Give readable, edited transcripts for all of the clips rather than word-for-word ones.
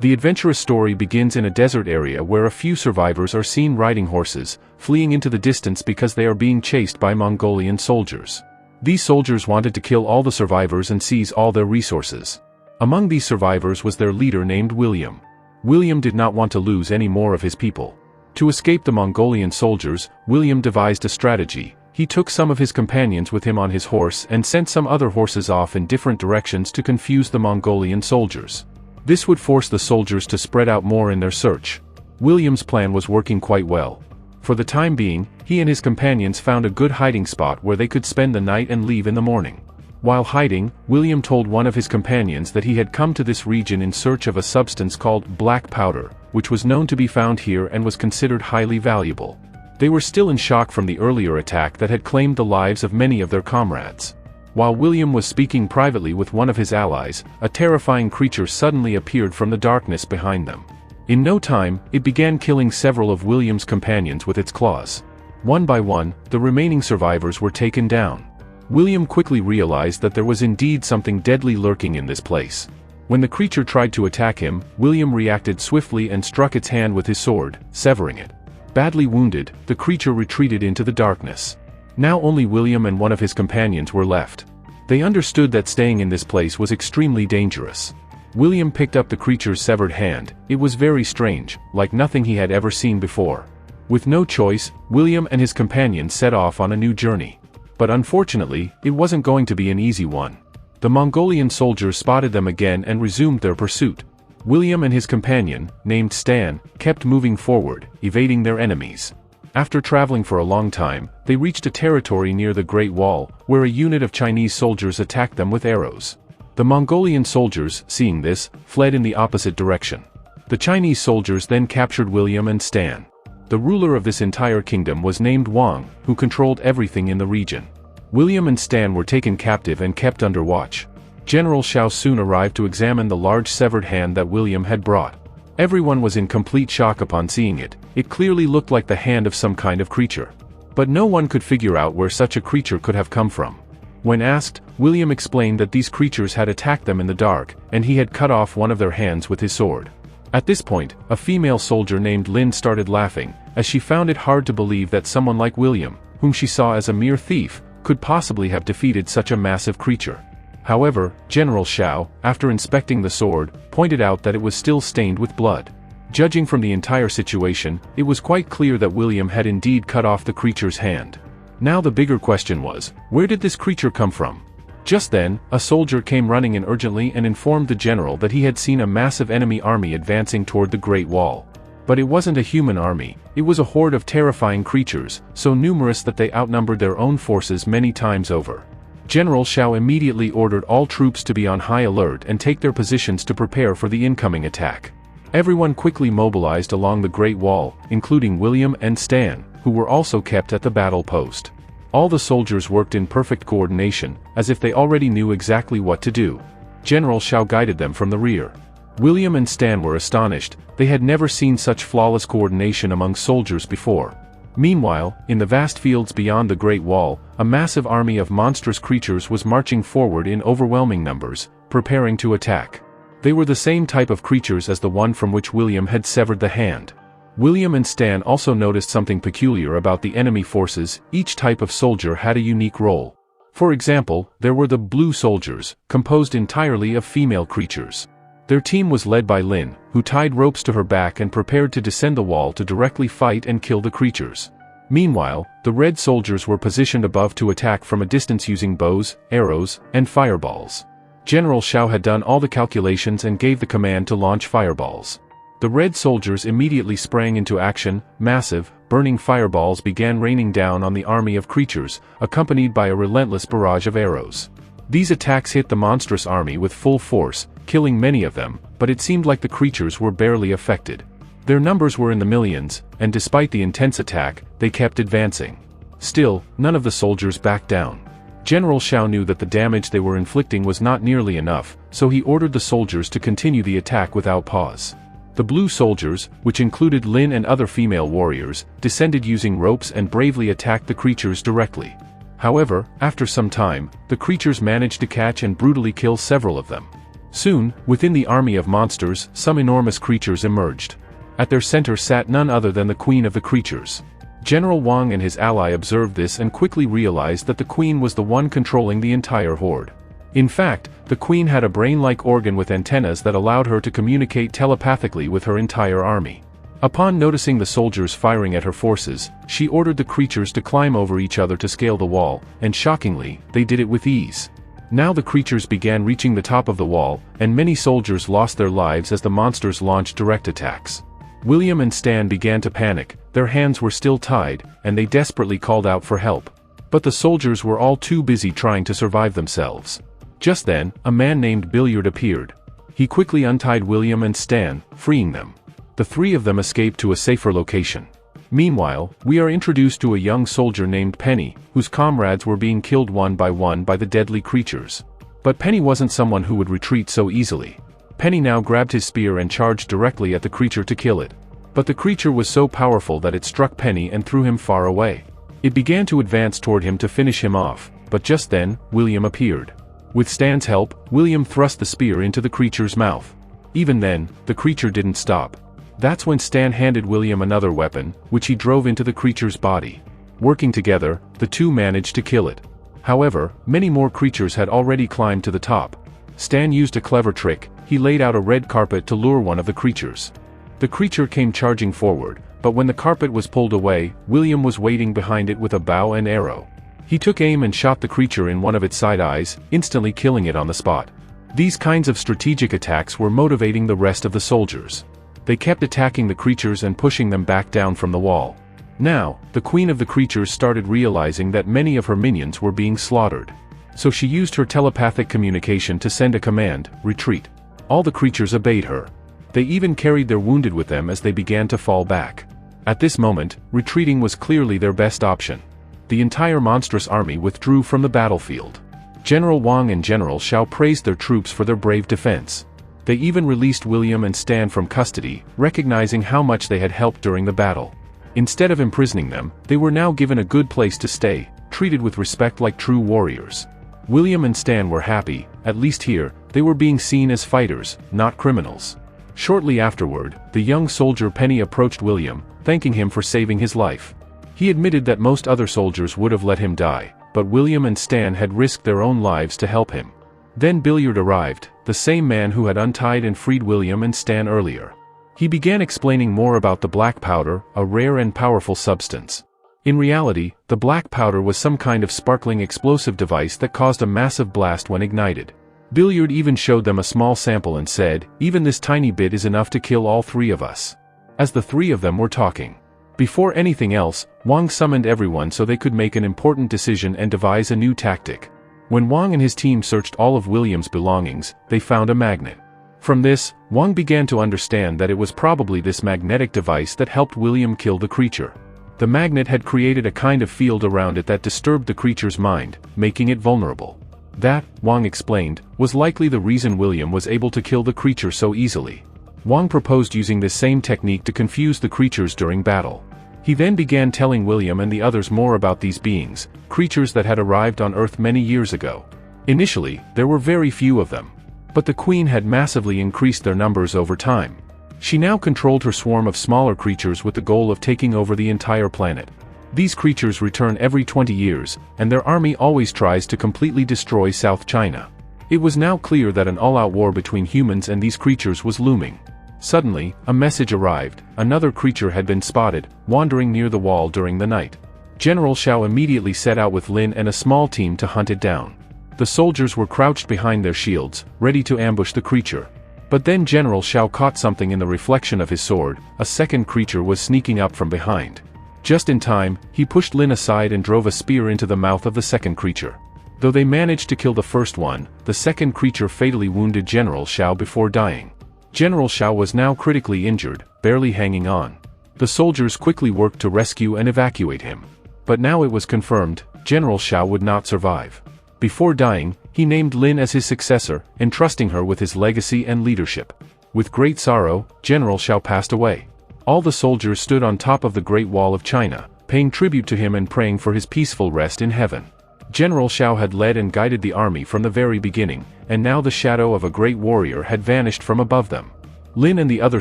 The adventurous story begins in a desert area where a few survivors are seen riding horses, fleeing into the distance because they are being chased by Mongolian soldiers. These soldiers wanted to kill all the survivors and seize all their resources. Among these survivors was their leader named William. William did not want to lose any more of his people. To escape the Mongolian soldiers, William devised a strategy. He took some of his companions with him on his horse and sent some other horses off in different directions to confuse the Mongolian soldiers. This would force the soldiers to spread out more in their search. William's plan was working quite well. For the time being, he and his companions found a good hiding spot where they could spend the night and leave in the morning. While hiding, William told one of his companions that he had come to this region in search of a substance called black powder, which was known to be found here and was considered highly valuable. They were still in shock from the earlier attack that had claimed the lives of many of their comrades. While William was speaking privately with one of his allies, a terrifying creature suddenly appeared from the darkness behind them. In no time, it began killing several of William's companions with its claws. One by one, the remaining survivors were taken down. William quickly realized that there was indeed something deadly lurking in this place. When the creature tried to attack him, William reacted swiftly and struck its hand with his sword, severing it. Badly wounded, the creature retreated into the darkness. Now only William and one of his companions were left. They understood that staying in this place was extremely dangerous. William picked up the creature's severed hand. It was very strange, like nothing he had ever seen before. With no choice, William and his companions set off on a new journey. But unfortunately, it wasn't going to be an easy one. The Mongolian soldiers spotted them again and resumed their pursuit. William and his companion, named Stan, kept moving forward, evading their enemies. After traveling for a long time, they reached a territory near the Great Wall, where a unit of Chinese soldiers attacked them with arrows. The Mongolian soldiers, seeing this, fled in the opposite direction. The Chinese soldiers then captured William and Stan. The ruler of this entire kingdom was named Wang, who controlled everything in the region. William and Stan were taken captive and kept under watch. General Shiao soon arrived to examine the large severed hand that William had brought. Everyone was in complete shock upon seeing it. It clearly looked like the hand of some kind of creature. But no one could figure out where such a creature could have come from. When asked, William explained that these creatures had attacked them in the dark, and he had cut off one of their hands with his sword. At this point, a female soldier named Lin started laughing, as she found it hard to believe that someone like William, whom she saw as a mere thief, could possibly have defeated such a massive creature. However, General Shiao, after inspecting the sword, pointed out that it was still stained with blood. Judging from the entire situation, it was quite clear that William had indeed cut off the creature's hand. Now the bigger question was, where did this creature come from? Just then, a soldier came running in urgently and informed the general that he had seen a massive enemy army advancing toward the Great Wall. But it wasn't a human army, it was a horde of terrifying creatures, so numerous that they outnumbered their own forces many times over. General Shiao immediately ordered all troops to be on high alert and take their positions to prepare for the incoming attack. Everyone quickly mobilized along the Great Wall, including William and Stan, who were also kept at the battle post. All the soldiers worked in perfect coordination, as if they already knew exactly what to do. General Shiao guided them from the rear. William and Stan were astonished. They had never seen such flawless coordination among soldiers before. Meanwhile, in the vast fields beyond the Great Wall, a massive army of monstrous creatures was marching forward in overwhelming numbers, preparing to attack. They were the same type of creatures as the one from which William had severed the hand. William and Stan also noticed something peculiar about the enemy forces. Each type of soldier had a unique role. For example, there were the blue soldiers, composed entirely of female creatures. Their team was led by Lin, who tied ropes to her back and prepared to descend the wall to directly fight and kill the creatures. Meanwhile, the red soldiers were positioned above to attack from a distance using bows, arrows, and fireballs. General Shiao had done all the calculations and gave the command to launch fireballs. The red soldiers immediately sprang into action. Massive, burning fireballs began raining down on the army of creatures, accompanied by a relentless barrage of arrows. These attacks hit the monstrous army with full force, killing many of them, but it seemed like the creatures were barely affected. Their numbers were in the millions, and despite the intense attack, they kept advancing. Still, none of the soldiers backed down. General Shiao knew that the damage they were inflicting was not nearly enough, so he ordered the soldiers to continue the attack without pause. The blue soldiers, which included Lin and other female warriors, descended using ropes and bravely attacked the creatures directly. However, after some time, the creatures managed to catch and brutally kill several of them. Soon, within the army of monsters, some enormous creatures emerged. At their center sat none other than the queen of the creatures. General Wang and his ally observed this and quickly realized that the queen was the one controlling the entire horde. In fact, the queen had a brain-like organ with antennas that allowed her to communicate telepathically with her entire army. Upon noticing the soldiers firing at her forces, she ordered the creatures to climb over each other to scale the wall, and shockingly, they did it with ease. Now the creatures began reaching the top of the wall, and many soldiers lost their lives as the monsters launched direct attacks. William and Stan began to panic, their hands were still tied, and they desperately called out for help. But the soldiers were all too busy trying to survive themselves. Just then, a man named Billiard appeared. He quickly untied William and Stan, freeing them. The three of them escaped to a safer location. Meanwhile, we are introduced to a young soldier named Penny, whose comrades were being killed one by the deadly creatures. But Penny wasn't someone who would retreat so easily. Penny now grabbed his spear and charged directly at the creature to kill it. But the creature was so powerful that it struck Penny and threw him far away. It began to advance toward him to finish him off, but just then, William appeared. With Stan's help, William thrust the spear into the creature's mouth. Even then, the creature didn't stop. That's when Stan handed William another weapon, which he drove into the creature's body. Working together, the two managed to kill it. However, many more creatures had already climbed to the top. Stan used a clever trick. He laid out a red carpet to lure one of the creatures. The creature came charging forward, but when the carpet was pulled away, William was waiting behind it with a bow and arrow. He took aim and shot the creature in one of its side eyes, instantly killing it on the spot. These kinds of strategic attacks were motivating the rest of the soldiers. They kept attacking the creatures and pushing them back down from the wall. Now, the queen of the creatures started realizing that many of her minions were being slaughtered. So she used her telepathic communication to send a command, retreat. All the creatures obeyed her. They even carried their wounded with them as they began to fall back. At this moment, retreating was clearly their best option. The entire monstrous army withdrew from the battlefield. General Wang and General Shiao praised their troops for their brave defense. They even released William and Stan from custody, recognizing how much they had helped during the battle. Instead of imprisoning them, they were now given a good place to stay, treated with respect like true warriors. William and Stan were happy, at least here, they were being seen as fighters, not criminals. Shortly afterward, the young soldier Penny approached William, thanking him for saving his life. He admitted that most other soldiers would have let him die, but William and Stan had risked their own lives to help him. Then Billiard arrived, the same man who had untied and freed William and Stan earlier. He began explaining more about the black powder, a rare and powerful substance. In reality, the black powder was some kind of sparkling explosive device that caused a massive blast when ignited. Billiard even showed them a small sample and said, "Even this tiny bit is enough to kill all three of us." As the three of them were talking. Before anything else, Wang summoned everyone so they could make an important decision and devise a new tactic. When Wang and his team searched all of William's belongings, they found a magnet. From this, Wang began to understand that it was probably this magnetic device that helped William kill the creature. The magnet had created a kind of field around it that disturbed the creature's mind, making it vulnerable. That, Wang explained, was likely the reason William was able to kill the creature so easily. Wang proposed using this same technique to confuse the creatures during battle. He then began telling William and the others more about these beings, creatures that had arrived on Earth many years ago. Initially, there were very few of them. But the Queen had massively increased their numbers over time. She now controlled her swarm of smaller creatures with the goal of taking over the entire planet. These creatures return every 20 years, and their army always tries to completely destroy South China. It was now clear that an all-out war between humans and these creatures was looming. Suddenly, a message arrived. Another creature had been spotted, wandering near the wall during the night. General Shiao immediately set out with Lin and a small team to hunt it down. The soldiers were crouched behind their shields, ready to ambush the creature. But then General Shiao caught something in the reflection of his sword. A second creature was sneaking up from behind. Just in time, he pushed Lin aside and drove a spear into the mouth of the second creature. Though they managed to kill the first one, the second creature fatally wounded General Shiao before dying. General Shiao was now critically injured, barely hanging on. The soldiers quickly worked to rescue and evacuate him. But now it was confirmed, General Shiao would not survive. Before dying, he named Lin as his successor, entrusting her with his legacy and leadership. With great sorrow, General Shiao passed away. All the soldiers stood on top of the Great Wall of China, paying tribute to him and praying for his peaceful rest in heaven. General Shiao had led and guided the army from the very beginning, and now the shadow of a great warrior had vanished from above them. Lin and the other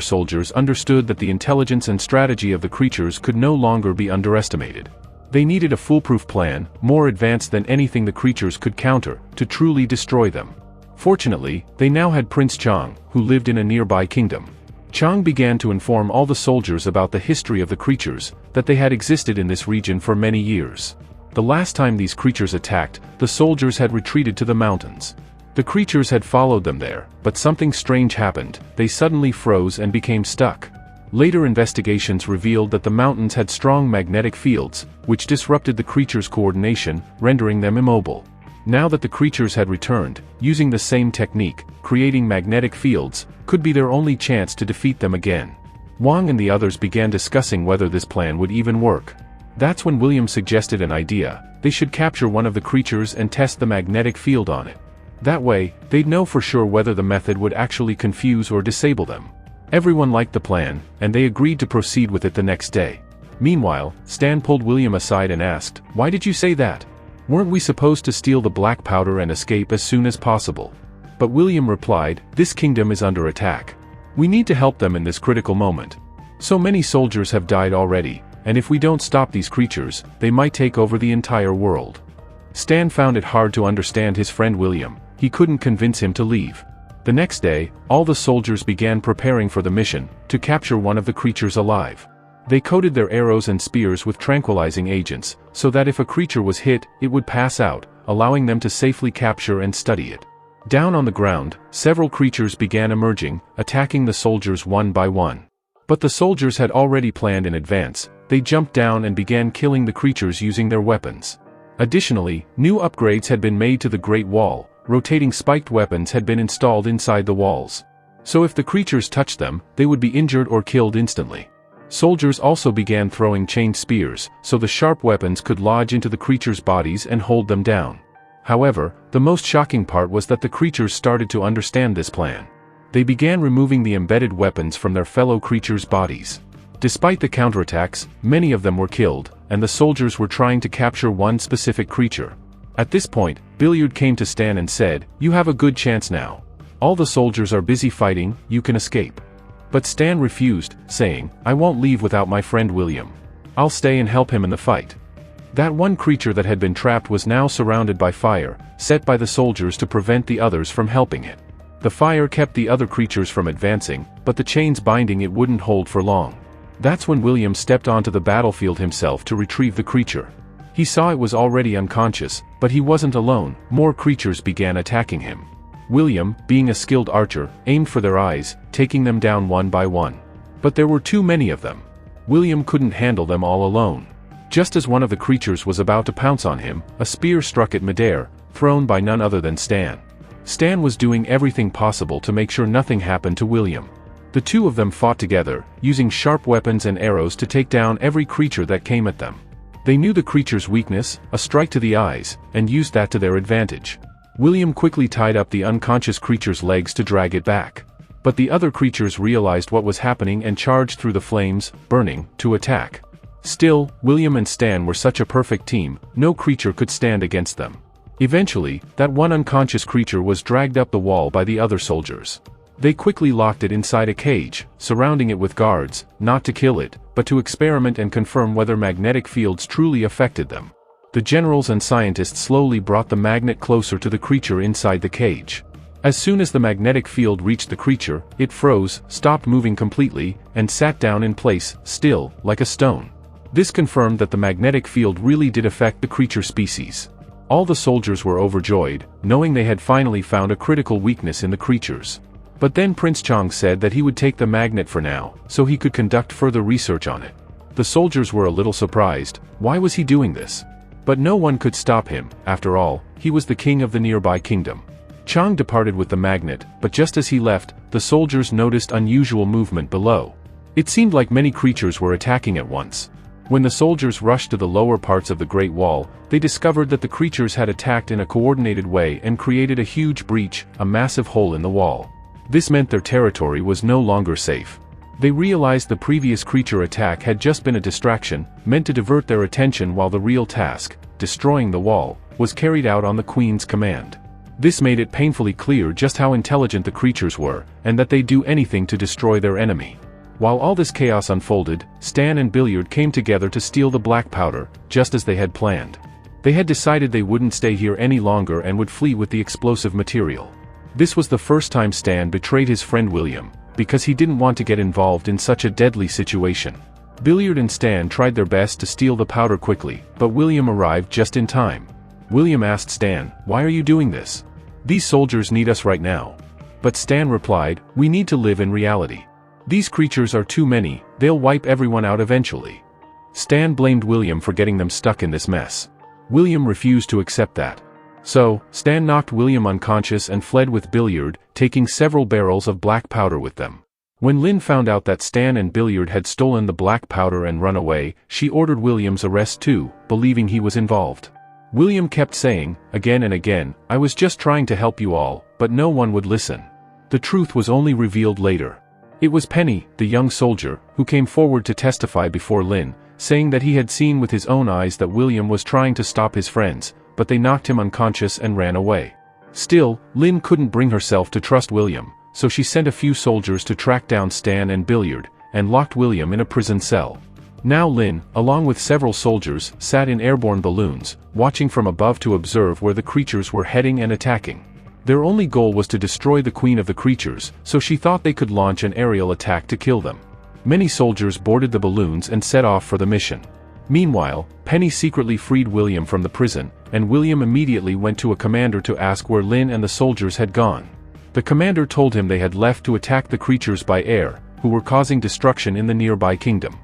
soldiers understood that the intelligence and strategy of the creatures could no longer be underestimated. They needed a foolproof plan, more advanced than anything the creatures could counter, to truly destroy them. Fortunately, they now had Prince Chang, who lived in a nearby kingdom. Chang began to inform all the soldiers about the history of the creatures, that they had existed in this region for many years. The last time these creatures attacked, the soldiers had retreated to the mountains. The creatures had followed them there, but something strange happened. They suddenly froze and became stuck. Later investigations revealed that the mountains had strong magnetic fields, which disrupted the creatures' coordination, rendering them immobile. Now that the creatures had returned, using the same technique, creating magnetic fields could be their only chance to defeat them again. Wang and the others began discussing whether this plan would even work. That's when William suggested an idea. They should capture one of the creatures and test the magnetic field on it. That way, they'd know for sure whether the method would actually confuse or disable them. Everyone liked the plan, and they agreed to proceed with it the next day. Meanwhile, Stan pulled William aside and asked, "Why did you say that? Weren't we supposed to steal the black powder and escape as soon as possible?" But William replied, "This kingdom is under attack. We need to help them in this critical moment. So many soldiers have died already, and if we don't stop these creatures, they might take over the entire world." Stan found it hard to understand his friend William. He couldn't convince him to leave. The next day, all the soldiers began preparing for the mission, to capture one of the creatures alive. They coated their arrows and spears with tranquilizing agents, so that if a creature was hit, it would pass out, allowing them to safely capture and study it. Down on the ground, several creatures began emerging, attacking the soldiers one by one. But the soldiers had already planned in advance. They jumped down and began killing the creatures using their weapons. Additionally, new upgrades had been made to the Great Wall. Rotating spiked weapons had been installed inside the walls. So if the creatures touched them, they would be injured or killed instantly. Soldiers also began throwing chained spears, so the sharp weapons could lodge into the creatures' bodies and hold them down. However, the most shocking part was that the creatures started to understand this plan. They began removing the embedded weapons from their fellow creatures' bodies. Despite the counterattacks, many of them were killed, and the soldiers were trying to capture one specific creature. At this point, Billiard came to Stan and said, "You have a good chance now. All the soldiers are busy fighting, you can escape." But Stan refused, saying, "I won't leave without my friend William. I'll stay and help him in the fight." That one creature that had been trapped was now surrounded by fire, set by the soldiers to prevent the others from helping it. The fire kept the other creatures from advancing, but the chains binding it wouldn't hold for long. That's when William stepped onto the battlefield himself to retrieve the creature. He saw it was already unconscious, but he wasn't alone. More creatures began attacking him. William, being a skilled archer, aimed for their eyes, taking them down one by one. But there were too many of them. William couldn't handle them all alone. Just as one of the creatures was about to pounce on him, a spear struck at midair, thrown by none other than Stan. Stan was doing everything possible to make sure nothing happened to William. The two of them fought together, using sharp weapons and arrows to take down every creature that came at them. They knew the creature's weakness, a strike to the eyes, and used that to their advantage. William quickly tied up the unconscious creature's legs to drag it back. But the other creatures realized what was happening and charged through the flames, burning, to attack. Still, William and Stan were such a perfect team, no creature could stand against them. Eventually, that one unconscious creature was dragged up the wall by the other soldiers. They quickly locked it inside a cage, surrounding it with guards, not to kill it, but to experiment and confirm whether magnetic fields truly affected them. The generals and scientists slowly brought the magnet closer to the creature inside the cage. As soon as the magnetic field reached the creature, it froze, stopped moving completely, and sat down in place, still, like a stone. This confirmed that the magnetic field really did affect the creature species. All the soldiers were overjoyed, knowing they had finally found a critical weakness in the creatures. But then Prince Chang said that he would take the magnet for now, so he could conduct further research on it. The soldiers were a little surprised. Why was he doing this? But no one could stop him. After all, he was the king of the nearby kingdom. Chang departed with the magnet, but just as he left, the soldiers noticed unusual movement below. It seemed like many creatures were attacking at once. When the soldiers rushed to the lower parts of the Great Wall, they discovered that the creatures had attacked in a coordinated way and created a huge breach, a massive hole in the wall. This meant their territory was no longer safe. They realized the previous creature attack had just been a distraction, meant to divert their attention while the real task, destroying the wall, was carried out on the Queen's command. This made it painfully clear just how intelligent the creatures were, and that they'd do anything to destroy their enemy. While all this chaos unfolded, Stan and Billiard came together to steal the black powder, just as they had planned. They had decided they wouldn't stay here any longer and would flee with the explosive material. This was the first time Stan betrayed his friend William, because he didn't want to get involved in such a deadly situation. Billiard and Stan tried their best to steal the powder quickly, but William arrived just in time. William asked Stan, "Why are you doing this? These soldiers need us right now." But Stan replied, "We need to live in reality. These creatures are too many, they'll wipe everyone out eventually." Stan blamed William for getting them stuck in this mess. William refused to accept that. So, Stan knocked William unconscious and fled with Billiard, taking several barrels of black powder with them. When Lynn found out that Stan and Billiard had stolen the black powder and run away, she ordered William's arrest too, believing he was involved. William kept saying, again and again, "I was just trying to help you all," but no one would listen. The truth was only revealed later. It was Penny, the young soldier, who came forward to testify before Lynn, saying that he had seen with his own eyes that William was trying to stop his friends, but they knocked him unconscious and ran away. Still, Lynn couldn't bring herself to trust William, so she sent a few soldiers to track down Stan and Billiard, and locked William in a prison cell. Now Lynn, along with several soldiers, sat in airborne balloons, watching from above to observe where the creatures were heading and attacking. Their only goal was to destroy the queen of the creatures, so she thought they could launch an aerial attack to kill them. Many soldiers boarded the balloons and set off for the mission. Meanwhile, Penny secretly freed William from the prison, and William immediately went to a commander to ask where Lynn and the soldiers had gone. The commander told him they had left to attack the creatures by air, who were causing destruction in the nearby kingdom.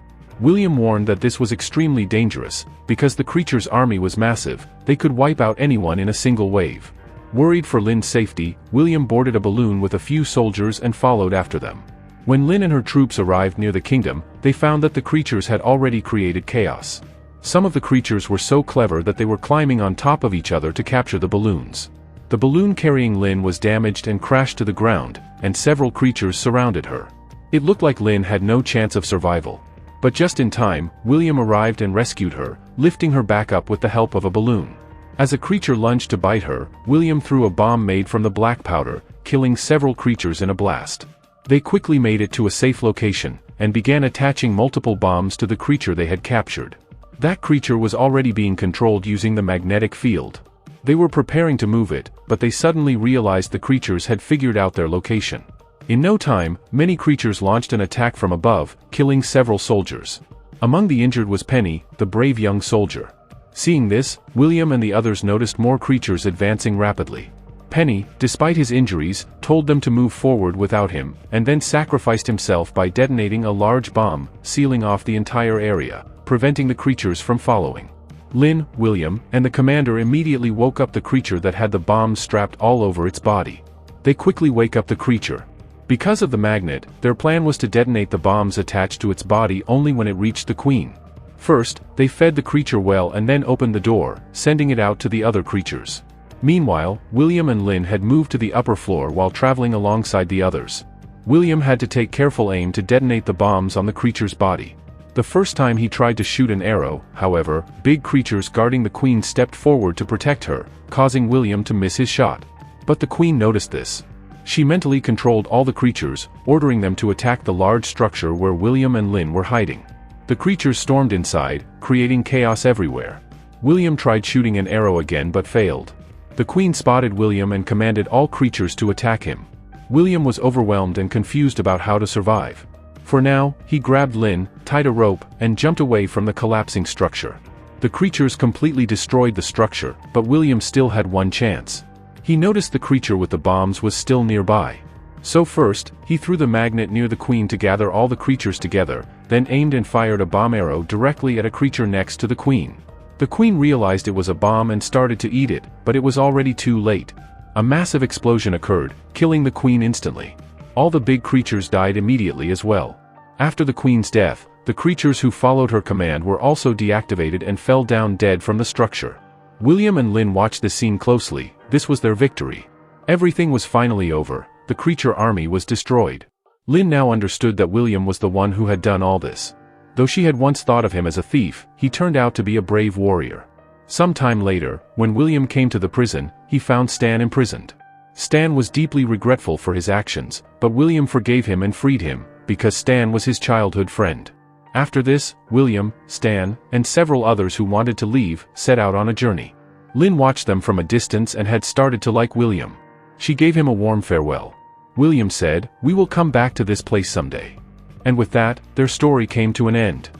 William warned that this was extremely dangerous, because the creatures' army was massive, they could wipe out anyone in a single wave. Worried for Lynn's safety, William boarded a balloon with a few soldiers and followed after them. When Lynn and her troops arrived near the kingdom, they found that the creatures had already created chaos. Some of the creatures were so clever that they were climbing on top of each other to capture the balloons. The balloon carrying Lynn was damaged and crashed to the ground, and several creatures surrounded her. It looked like Lynn had no chance of survival. But just in time, William arrived and rescued her, lifting her back up with the help of a balloon. As a creature lunged to bite her, William threw a bomb made from the black powder, killing several creatures in a blast. They quickly made it to a safe location, and began attaching multiple bombs to the creature they had captured. That creature was already being controlled using the magnetic field. They were preparing to move it, but they suddenly realized the creatures had figured out their location. In no time, many creatures launched an attack from above, killing several soldiers. Among the injured was Penny, the brave young soldier. Seeing this, William and the others noticed more creatures advancing rapidly. Penny, despite his injuries, told them to move forward without him, and then sacrificed himself by detonating a large bomb, sealing off the entire area, preventing the creatures from following. Lynn, William, and the commander immediately woke up the creature that had the bombs strapped all over its body. They quickly wake up the creature. Because of the magnet, their plan was to detonate the bombs attached to its body only when it reached the queen. First, they fed the creature well and then opened the door, sending it out to the other creatures. Meanwhile, William and Lynn had moved to the upper floor while traveling alongside the others. William had to take careful aim to detonate the bombs on the creature's body. The first time he tried to shoot an arrow, however, big creatures guarding the queen stepped forward to protect her, causing William to miss his shot. But the queen noticed this. She mentally controlled all the creatures, ordering them to attack the large structure where William and Lynn were hiding. The creatures stormed inside, creating chaos everywhere. William tried shooting an arrow again but failed. The queen spotted William and commanded all creatures to attack him. William was overwhelmed and confused about how to survive. For now, he grabbed Lynn, tied a rope, and jumped away from the collapsing structure. The creatures completely destroyed the structure, but William still had one chance. He noticed the creature with the bombs was still nearby. So first, he threw the magnet near the queen to gather all the creatures together, then aimed and fired a bomb arrow directly at a creature next to the queen. The queen realized it was a bomb and started to eat it, but it was already too late. A massive explosion occurred, killing the queen instantly. All the big creatures died immediately as well. After the queen's death, the creatures who followed her command were also deactivated and fell down dead from the structure. William and Lynn watched this scene closely. This was their victory. Everything was finally over. The creature army was destroyed. Lynn now understood that William was the one who had done all this. Though she had once thought of him as a thief, he turned out to be a brave warrior. Some time later, when William came to the prison, he found Stan imprisoned. Stan was deeply regretful for his actions, but William forgave him and freed him, because Stan was his childhood friend. After this, William, Stan, and several others who wanted to leave, set out on a journey. Lynn watched them from a distance and had started to like William. She gave him a warm farewell. William said, "We will come back to this place someday." And with that, their story came to an end.